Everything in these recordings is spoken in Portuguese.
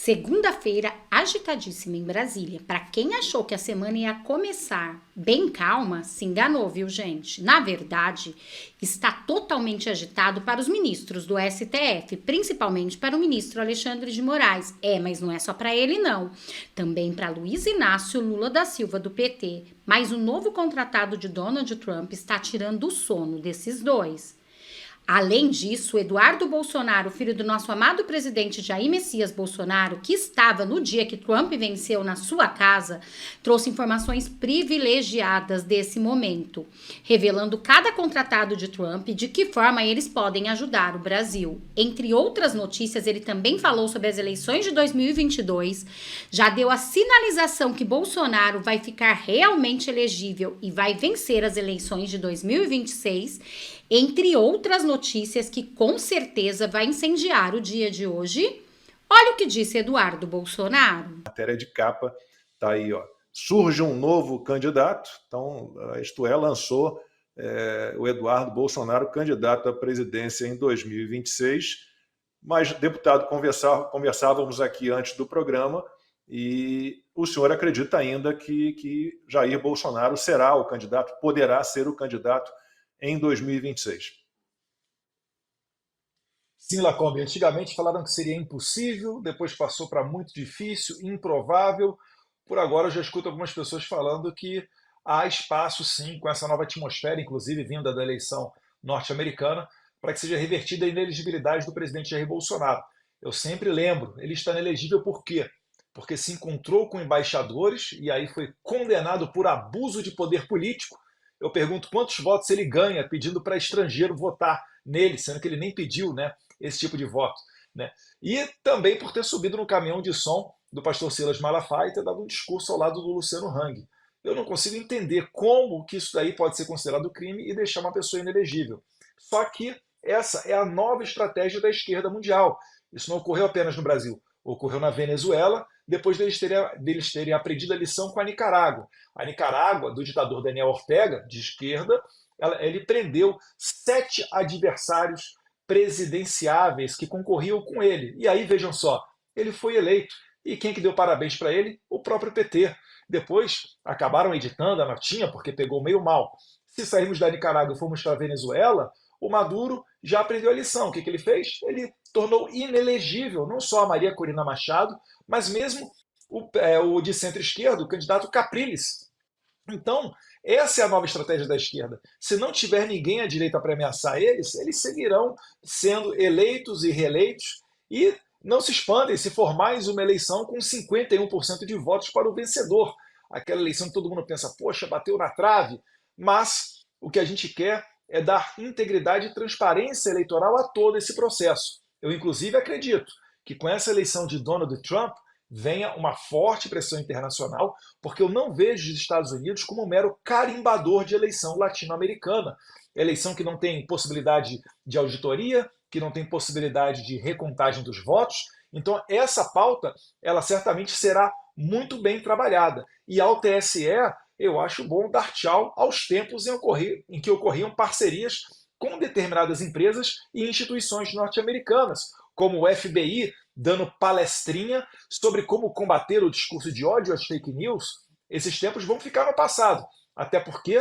Segunda-feira agitadíssima em Brasília. Para quem achou que a semana ia começar bem calma, se enganou, viu, gente? Na verdade, está totalmente agitado para os ministros do STF, principalmente para o ministro Alexandre de Moraes. Mas não é só para ele, não. Também para Luiz Inácio Lula da Silva, do PT. Mas o novo contratado de Donald Trump está tirando o sono desses dois. Além disso, Eduardo Bolsonaro, filho do nosso amado presidente Jair Messias Bolsonaro, que estava no dia que Trump venceu na sua casa, trouxe informações privilegiadas desse momento, revelando cada contratado de Trump e de que forma eles podem ajudar o Brasil. Entre outras notícias, ele também falou sobre as eleições de 2022, já deu a sinalização que Bolsonaro vai ficar realmente elegível e vai vencer as eleições de 2026, entre outras notícias que com certeza vai incendiar o dia de hoje. Olha o que disse Eduardo Bolsonaro. Matéria de capa tá aí, ó. Surge um novo candidato, então isto é, lançou o Eduardo Bolsonaro candidato à presidência em 2026. Mas, deputado, conversávamos aqui antes do programa e o senhor acredita ainda que Jair Bolsonaro será o candidato, poderá ser o candidato em 2026. Sim, Lacombe. Antigamente falaram que seria impossível, depois passou para muito difícil, improvável. Por agora eu já escuto algumas pessoas falando que há espaço sim, com essa nova atmosfera, inclusive vinda da eleição norte-americana, para que seja revertida a inelegibilidade do presidente Jair Bolsonaro. Eu sempre lembro, ele está inelegível por quê? Porque se encontrou com embaixadores e aí foi condenado por abuso de poder político. Eu pergunto quantos votos ele ganha pedindo para estrangeiro votar nele, sendo que ele nem pediu, né, esse tipo de voto. Né? E também por ter subido no caminhão de som do pastor Silas Malafaia e ter dado um discurso ao lado do Luciano Hang. Eu não consigo entender como que isso daí pode ser considerado crime e deixar uma pessoa inelegível. Só que essa é a nova estratégia da esquerda mundial. Isso não ocorreu apenas no Brasil. Ocorreu na Venezuela, depois deles terem aprendido a lição com a Nicarágua. A Nicarágua, do ditador Daniel Ortega, de esquerda, ele prendeu 7 adversários presidenciáveis que concorriam com ele. E aí, vejam só, ele foi eleito. E quem que deu parabéns para ele? O próprio PT. Depois, acabaram editando a notinha, porque pegou meio mal. Se sairmos da Nicarágua e formos para a Venezuela, o Maduro já aprendeu a lição. O que ele fez? Ele tornou inelegível não só a Maria Corina Machado, mas mesmo o de centro-esquerda, o candidato Capriles. Então, essa é a nova estratégia da esquerda. Se não tiver ninguém à direita para ameaçar eles, eles seguirão sendo eleitos e reeleitos e não se expandem se for mais uma eleição com 51% de votos para o vencedor. Aquela eleição que todo mundo pensa, poxa, bateu na trave, mas o que a gente quer é dar integridade e transparência eleitoral a todo esse processo. Eu, inclusive, acredito que com essa eleição de Donald Trump venha uma forte pressão internacional, porque eu não vejo os Estados Unidos como um mero carimbador de eleição latino-americana. Eleição que não tem possibilidade de auditoria, que não tem possibilidade de recontagem dos votos. Então, essa pauta, ela certamente será muito bem trabalhada. E ao TSE, eu acho bom dar tchau aos tempos em que ocorriam parcerias com determinadas empresas e instituições norte-americanas, como o FBI dando palestrinha sobre como combater o discurso de ódio às fake news. Esses tempos vão ficar no passado, até porque,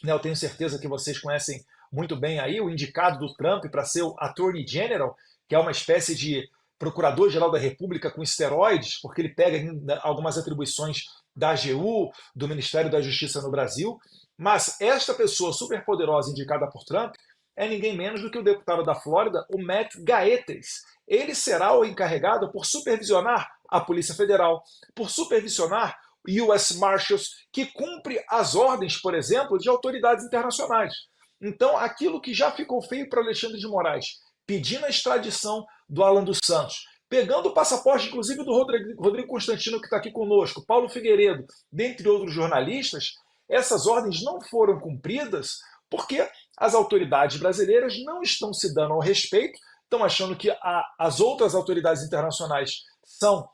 né, eu tenho certeza que vocês conhecem muito bem aí o indicado do Trump para ser o Attorney General, que é uma espécie de procurador-geral da República com esteroides, porque ele pega algumas atribuições da AGU, do Ministério da Justiça no Brasil, mas esta pessoa superpoderosa indicada por Trump é ninguém menos do que o deputado da Flórida, o Matt Gaetz. Ele será o encarregado por supervisionar a Polícia Federal, por supervisionar US Marshals, que cumpre as ordens, por exemplo, de autoridades internacionais. Então, aquilo que já ficou feio para Alexandre de Moraes, pedindo a extradição do Alan dos Santos, pegando o passaporte, inclusive, do Rodrigo Constantino, que está aqui conosco, Paulo Figueiredo, dentre outros jornalistas, essas ordens não foram cumpridas porque as autoridades brasileiras não estão se dando ao respeito, estão achando que as outras autoridades internacionais são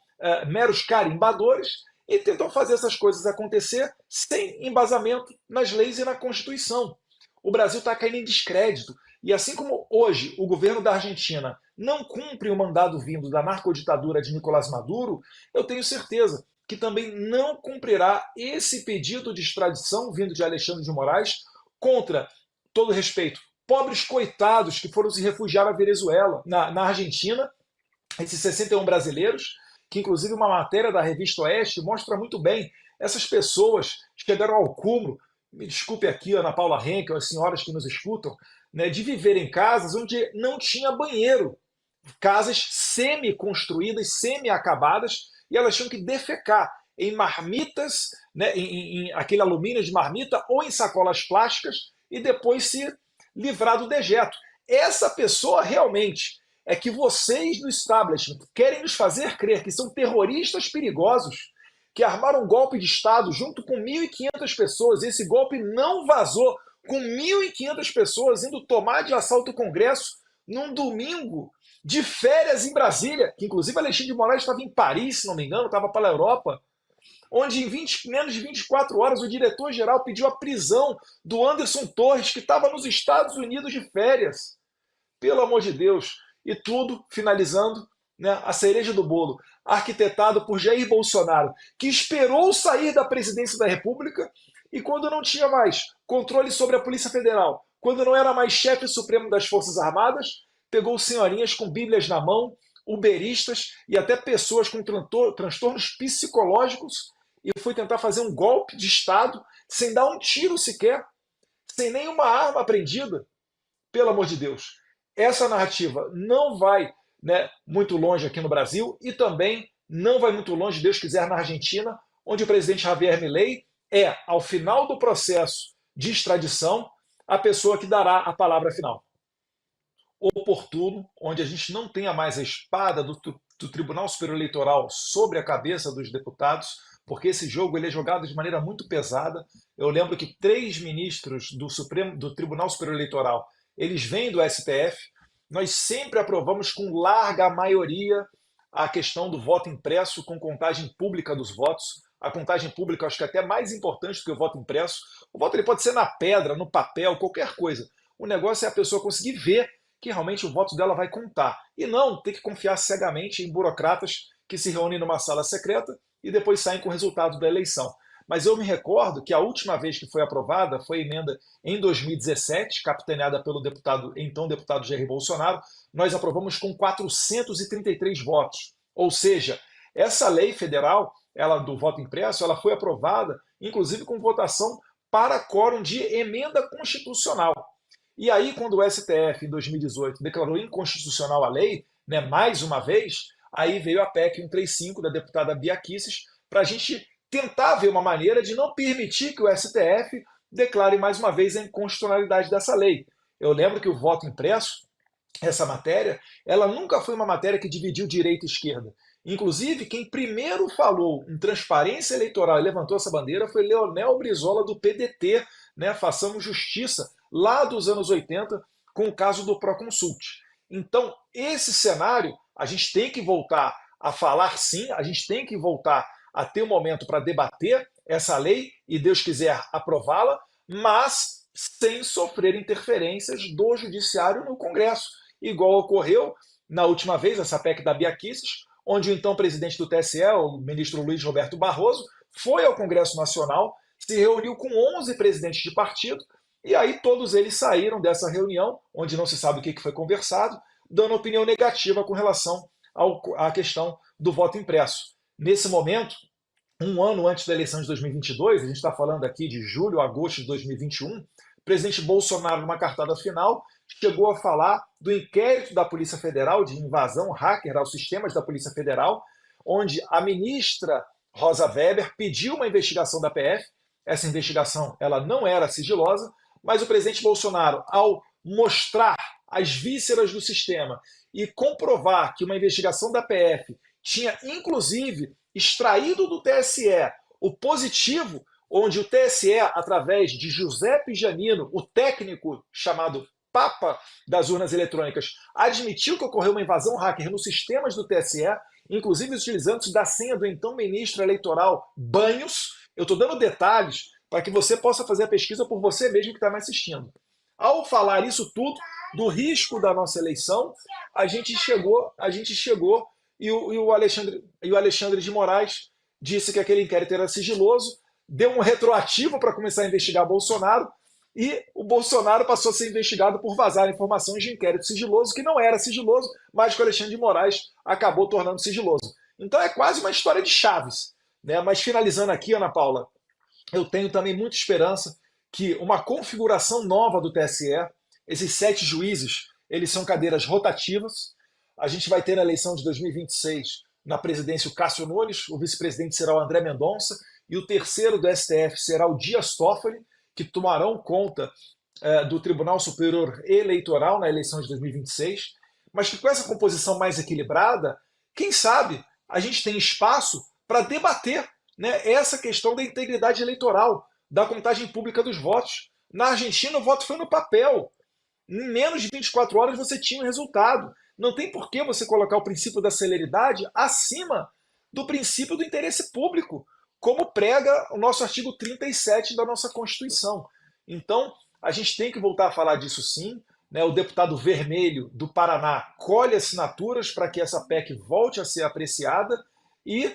meros carimbadores e tentam fazer essas coisas acontecer sem embasamento nas leis e na Constituição. O Brasil está caindo em descrédito. E assim como hoje o governo da Argentina não cumpre o mandado vindo da narcoditadura de Nicolás Maduro, eu tenho certeza que também não cumprirá esse pedido de extradição vindo de Alexandre de Moraes contra, todo respeito, pobres coitados que foram se refugiar na Venezuela, na Argentina, esses 61 brasileiros, que inclusive uma matéria da revista Oeste mostra muito bem, essas pessoas chegaram ao cúmulo, me desculpe aqui, Ana Paula Henkel, as senhoras que nos escutam, né, de viver em casas onde não tinha banheiro, casas semi-construídas, semi-acabadas, e elas tinham que defecar em marmitas, né, em aquele alumínio de marmita ou em sacolas plásticas e depois se livrar do dejeto. Essa pessoa realmente é que vocês no establishment querem nos fazer crer que são terroristas perigosos que armaram um golpe de Estado junto com 1.500 pessoas. Esse golpe não vazou, com 1.500 pessoas indo tomar de assalto o Congresso num domingo de férias em Brasília, que inclusive Alexandre de Moraes estava em Paris, se não me engano, estava para a Europa, onde em menos de 24 horas o diretor-geral pediu a prisão do Anderson Torres, que estava nos Estados Unidos de férias. Pelo amor de Deus. E tudo, finalizando, né, a cereja do bolo, arquitetado por Jair Bolsonaro, que esperou sair da presidência da República e quando não tinha mais controle sobre a Polícia Federal, quando não era mais chefe supremo das Forças Armadas, pegou senhorinhas com bíblias na mão, uberistas e até pessoas com transtornos psicológicos e foi tentar fazer um golpe de Estado sem dar um tiro sequer, sem nenhuma arma apreendida. Pelo amor de Deus. Essa narrativa não vai, né, muito longe aqui no Brasil e também não vai muito longe, Deus quiser, na Argentina, onde o presidente Javier Milei é, ao final do processo de extradição, a pessoa que dará a palavra final. Oportuno, onde a gente não tenha mais a espada do Tribunal Superior Eleitoral sobre a cabeça dos deputados, porque esse jogo ele é jogado de maneira muito pesada. Eu lembro que 3 ministros do Tribunal Superior Eleitoral eles vêm do STF, nós sempre aprovamos com larga maioria a questão do voto impresso com contagem pública dos votos. A contagem pública eu acho que é até mais importante do que o voto impresso. O voto ele pode ser na pedra, no papel, qualquer coisa. O negócio é a pessoa conseguir ver que realmente o voto dela vai contar. E não ter que confiar cegamente em burocratas que se reúnem numa sala secreta e depois saem com o resultado da eleição. Mas eu me recordo que a última vez que foi aprovada foi a emenda em 2017, capitaneada pelo então deputado Jair Bolsonaro. Nós aprovamos com 433 votos. Ou seja, essa lei federal, ela do voto impresso, ela foi aprovada, inclusive com votação para quórum de emenda constitucional. E aí, quando o STF, em 2018, declarou inconstitucional a lei, né, mais uma vez, aí veio a PEC 135 da deputada Bia Kicis para a gente tentar ver uma maneira de não permitir que o STF declare mais uma vez a inconstitucionalidade dessa lei. Eu lembro que o voto impresso, essa matéria, ela nunca foi uma matéria que dividiu direita e esquerda. Inclusive, quem primeiro falou em transparência eleitoral e levantou essa bandeira foi Leonel Brizola, do PDT, né? Façamos Justiça, lá dos anos 80, com o caso do Proconsult. Então, esse cenário, a gente tem que voltar a falar sim, a gente tem que voltar a ter um momento para debater essa lei e, Deus quiser, aprová-la, mas sem sofrer interferências do Judiciário no Congresso, igual ocorreu na última vez, essa PEC da Bia Kicis, onde o então presidente do TSE, o ministro Luiz Roberto Barroso, foi ao Congresso Nacional, se reuniu com 11 presidentes de partido, e aí todos eles saíram dessa reunião, onde não se sabe o que foi conversado, dando opinião negativa com relação à questão do voto impresso. Nesse momento, um ano antes da eleição de 2022, a gente está falando aqui de julho a agosto de 2021, o presidente Bolsonaro, numa cartada final, chegou a falar do inquérito da Polícia Federal de invasão hacker aos sistemas da Polícia Federal, onde a ministra Rosa Weber pediu uma investigação da PF. Essa investigação ela não era sigilosa, mas o presidente Bolsonaro, ao mostrar as vísceras do sistema e comprovar que uma investigação da PF tinha, inclusive, extraído do TSE o positivo, onde o TSE, através de Giuseppe Giannino, o técnico chamado Papa das urnas eletrônicas, admitiu que ocorreu uma invasão hacker nos sistemas do TSE, inclusive utilizando-se da senha do então ministro eleitoral Banhos. Eu estou dando detalhes para que você possa fazer a pesquisa por você mesmo que está me assistindo. Ao falar isso tudo, do risco da nossa eleição, a gente chegou e o Alexandre de Moraes disse que aquele inquérito era sigiloso, deu um retroativo para começar a investigar Bolsonaro, e o Bolsonaro passou a ser investigado por vazar informações de inquérito sigiloso, que não era sigiloso, mas que o Alexandre de Moraes acabou tornando sigiloso. Então é quase uma história de Chaves, né? Mas finalizando aqui, Ana Paula, eu tenho também muita esperança que uma configuração nova do TSE, esses 7 juízes, eles são cadeiras rotativas. A gente vai ter na eleição de 2026, na presidência, o Cássio Nunes, o vice-presidente será o André Mendonça, e o terceiro do STF será o Dias Toffoli, que tomarão conta do Tribunal Superior Eleitoral na eleição de 2026, mas que com essa composição mais equilibrada, quem sabe a gente tem espaço para debater, né, essa questão da integridade eleitoral, da contagem pública dos votos. Na Argentina, o voto foi no papel. Em menos de 24 horas você tinha o resultado. Não tem por que você colocar o princípio da celeridade acima do princípio do interesse público, como prega o nosso artigo 37 da nossa Constituição. Então, a gente tem que voltar a falar disso sim, né? O deputado Vermelho do Paraná colhe assinaturas para que essa PEC volte a ser apreciada, e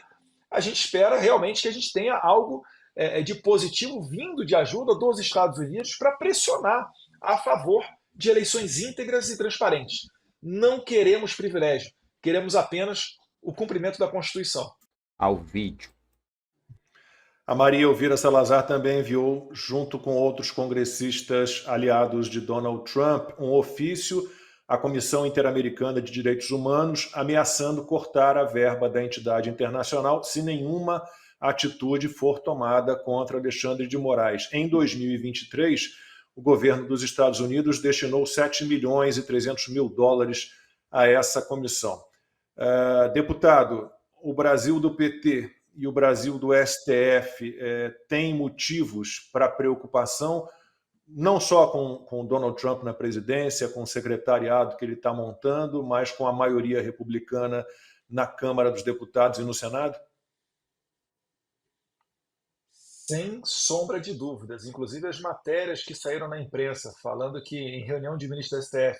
a gente espera realmente que a gente tenha algo de positivo vindo de ajuda dos Estados Unidos para pressionar a favor de eleições íntegras e transparentes. Não queremos privilégio, queremos apenas o cumprimento da Constituição. Ao vídeo. A Maria Elvira Salazar também enviou, junto com outros congressistas aliados de Donald Trump, um ofício à Comissão Interamericana de Direitos Humanos, ameaçando cortar a verba da entidade internacional se nenhuma atitude for tomada contra Alexandre de Moraes. Em 2023, o governo dos Estados Unidos destinou 7 milhões e 300 mil dólares a essa comissão. Deputado, o Brasil do PT e o Brasil do STF têm motivos para preocupação, não só com Donald Trump na presidência, com o secretariado que ele está montando, mas com a maioria republicana na Câmara dos Deputados e no Senado? Sem sombra de dúvidas. Inclusive as matérias que saíram na imprensa falando que em reunião de ministros do STF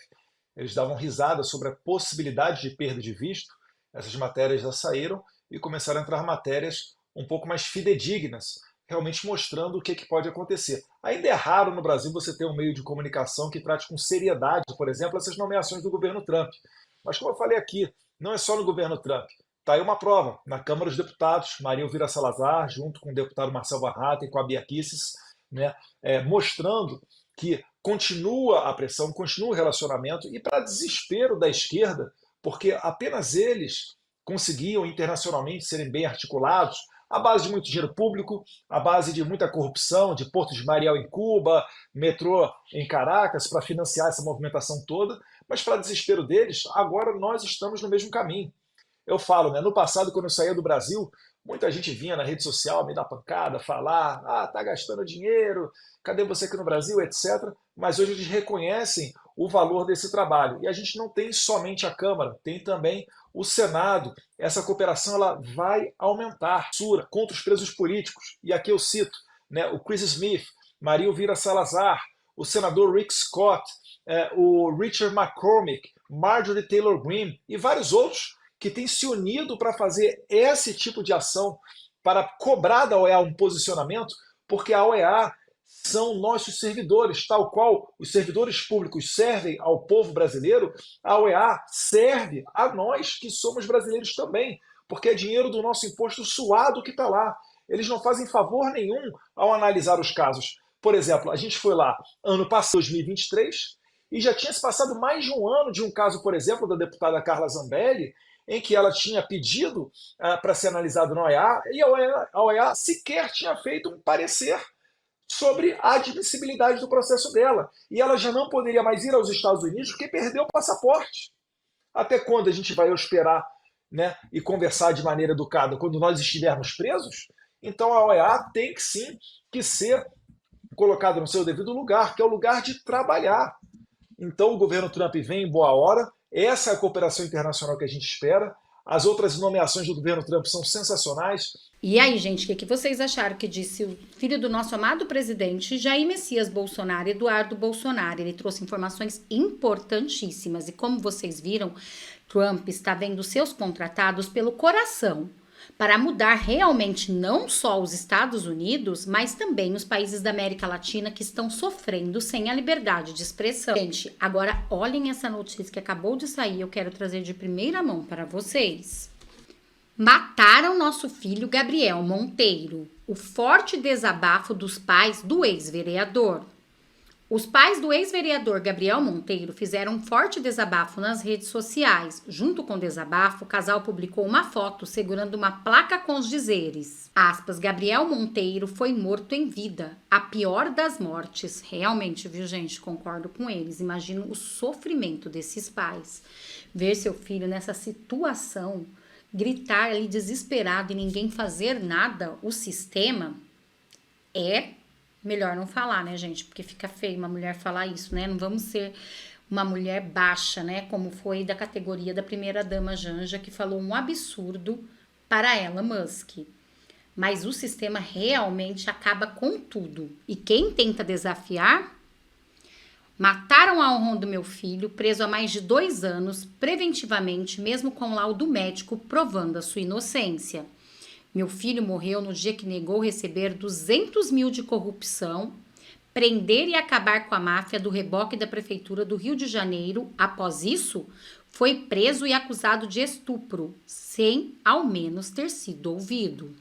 eles davam risada sobre a possibilidade de perda de visto, essas matérias já saíram e começaram a entrar matérias um pouco mais fidedignas, realmente mostrando o que pode acontecer. Ainda é raro no Brasil você ter um meio de comunicação que trate com seriedade, por exemplo, essas nomeações do governo Trump. Mas como eu falei aqui, não é só no governo Trump. Está aí uma prova, na Câmara dos Deputados, Maria Elvira Salazar, junto com o deputado Marcel Van Hatten, com a Bia Kicis, né, mostrando que continua a pressão, continua o relacionamento, e para desespero da esquerda, porque apenas eles conseguiam internacionalmente serem bem articulados, à base de muito dinheiro público, à base de muita corrupção, de Porto de Mariel em Cuba, metrô em Caracas, para financiar essa movimentação toda, mas para desespero deles, agora nós estamos no mesmo caminho. Eu falo, né, no passado, quando eu saía do Brasil, muita gente vinha na rede social me dar pancada, falar, tá gastando dinheiro, cadê você aqui no Brasil, etc. Mas hoje eles reconhecem o valor desse trabalho. E a gente não tem somente a Câmara, tem também o Senado. Essa cooperação ela vai aumentar. Contra os presos políticos. E aqui eu cito, né, o Chris Smith, Maria Elvira Salazar, o senador Rick Scott, o Richard McCormick, Marjorie Taylor Greene e vários outros que têm se unido para fazer esse tipo de ação, para cobrar da OEA um posicionamento, porque a OEA são nossos servidores, tal qual os servidores públicos servem ao povo brasileiro, a OEA serve a nós que somos brasileiros também, porque é dinheiro do nosso imposto suado que está lá. Eles não fazem favor nenhum ao analisar os casos. Por exemplo, a gente foi lá ano passado, 2023, e já tinha se passado mais de um ano de um caso, por exemplo, da deputada Carla Zambelli, em que ela tinha pedido para ser analisado na OEA, e a OEA sequer tinha feito um parecer sobre a admissibilidade do processo dela. E ela já não poderia mais ir aos Estados Unidos porque perdeu o passaporte. Até quando a gente vai esperar, né, e conversar de maneira educada? Quando nós estivermos presos? Então a OEA tem que sim que ser colocada no seu devido lugar, que é o lugar de trabalhar. Então o governo Trump vem em boa hora, essa é a cooperação internacional que a gente espera. As outras nomeações do governo Trump são sensacionais. E aí, gente, o que vocês acharam que disse o filho do nosso amado presidente, Jair Messias Bolsonaro, Eduardo Bolsonaro? Ele trouxe informações importantíssimas. E como vocês viram, Trump está vendo seus contratados pelo coração para mudar realmente não só os Estados Unidos, mas também os países da América Latina que estão sofrendo sem a liberdade de expressão. Gente, agora olhem essa notícia que acabou de sair, eu quero trazer de primeira mão para vocês. Mataram nosso filho Gabriel Monteiro. O forte desabafo dos pais do ex-vereador. Os pais do ex-vereador Gabriel Monteiro fizeram um forte desabafo nas redes sociais. Junto com o desabafo, o casal publicou uma foto segurando uma placa com os dizeres: aspas, Gabriel Monteiro foi morto em vida, a pior das mortes. Realmente, viu, gente? Concordo com eles. Imagino o sofrimento desses pais. Ver seu filho nessa situação, gritar ali desesperado e ninguém fazer nada, o sistema é melhor não falar, né, gente? Porque fica feio uma mulher falar isso, né? Não vamos ser uma mulher baixa, né? Como foi da categoria da primeira-dama Janja, que falou um absurdo para Elon Musk. Mas o sistema realmente acaba com tudo. E quem tenta desafiar... Mataram a honra do meu filho, preso há mais de 2 anos, preventivamente, mesmo com laudo médico provando a sua inocência. Meu filho morreu no dia que negou receber 200 mil de corrupção, prender e acabar com a máfia do reboque da Prefeitura do Rio de Janeiro. Após isso, foi preso e acusado de estupro, sem ao menos ter sido ouvido.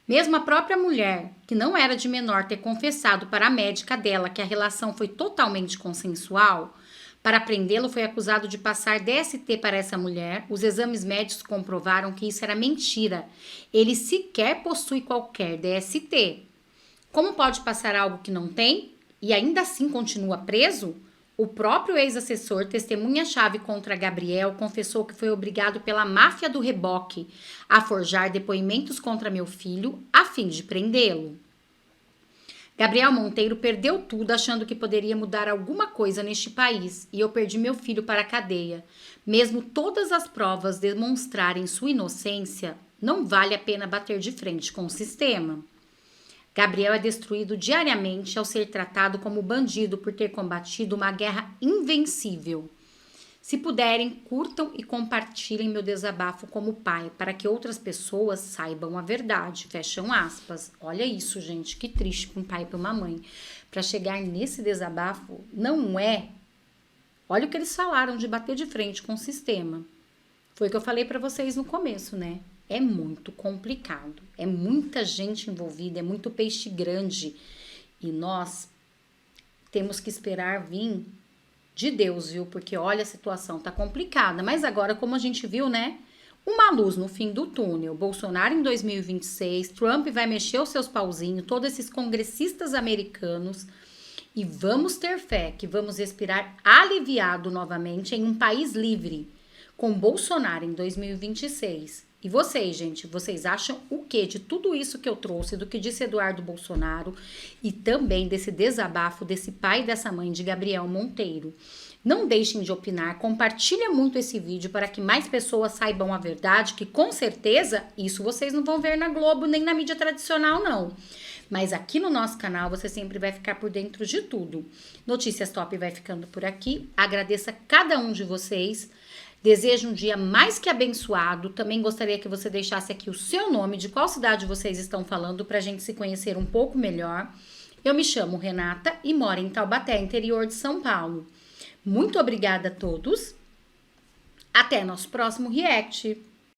Mesmo a própria mulher, que não era de menor, ter confessado para a médica dela que a relação foi totalmente consensual, para prendê-lo foi acusado de passar DST para essa mulher. Os exames médicos comprovaram que isso era mentira. Ele sequer possui qualquer DST. Como pode passar algo que não tem e ainda assim continua preso? O próprio ex-assessor, testemunha-chave contra Gabriel, confessou que foi obrigado pela máfia do reboque a forjar depoimentos contra meu filho a fim de prendê-lo. Gabriel Monteiro perdeu tudo achando que poderia mudar alguma coisa neste país e eu perdi meu filho para a cadeia. Mesmo todas as provas demonstrarem sua inocência, não vale a pena bater de frente com o sistema. Gabriel é destruído diariamente ao ser tratado como bandido por ter combatido uma guerra invencível. Se puderem, curtam e compartilhem meu desabafo como pai, para que outras pessoas saibam a verdade. Fecham aspas. Olha isso, gente, que triste para um pai e para uma mãe. Para chegar nesse desabafo, não é... Olha o que eles falaram de bater de frente com o sistema. Foi o que eu falei para vocês no começo, né? É muito complicado, é muita gente envolvida, é muito peixe grande e nós temos que esperar vir de Deus, viu? Porque olha, a situação tá complicada, mas agora, como a gente viu, né? Uma luz no fim do túnel. Bolsonaro em 2026, Trump vai mexer os seus pauzinhos, todos esses congressistas americanos e vamos ter fé que vamos respirar aliviado novamente em um país livre com Bolsonaro em 2026. E vocês, gente, vocês acham o que de tudo isso que eu trouxe, do que disse Eduardo Bolsonaro e também desse desabafo desse pai e dessa mãe de Gabriel Monteiro? Não deixem de opinar, compartilha muito esse vídeo para que mais pessoas saibam a verdade, que com certeza isso vocês não vão ver na Globo nem na mídia tradicional, não. Mas aqui no nosso canal você sempre vai ficar por dentro de tudo. Notícias Top vai ficando por aqui. Agradeço a cada um de vocês. Desejo um dia mais que abençoado. Também gostaria que você deixasse aqui o seu nome, de qual cidade vocês estão falando, para a gente se conhecer um pouco melhor. Eu me chamo Renata e moro em Taubaté, interior de São Paulo. Muito obrigada a todos. Até nosso próximo react.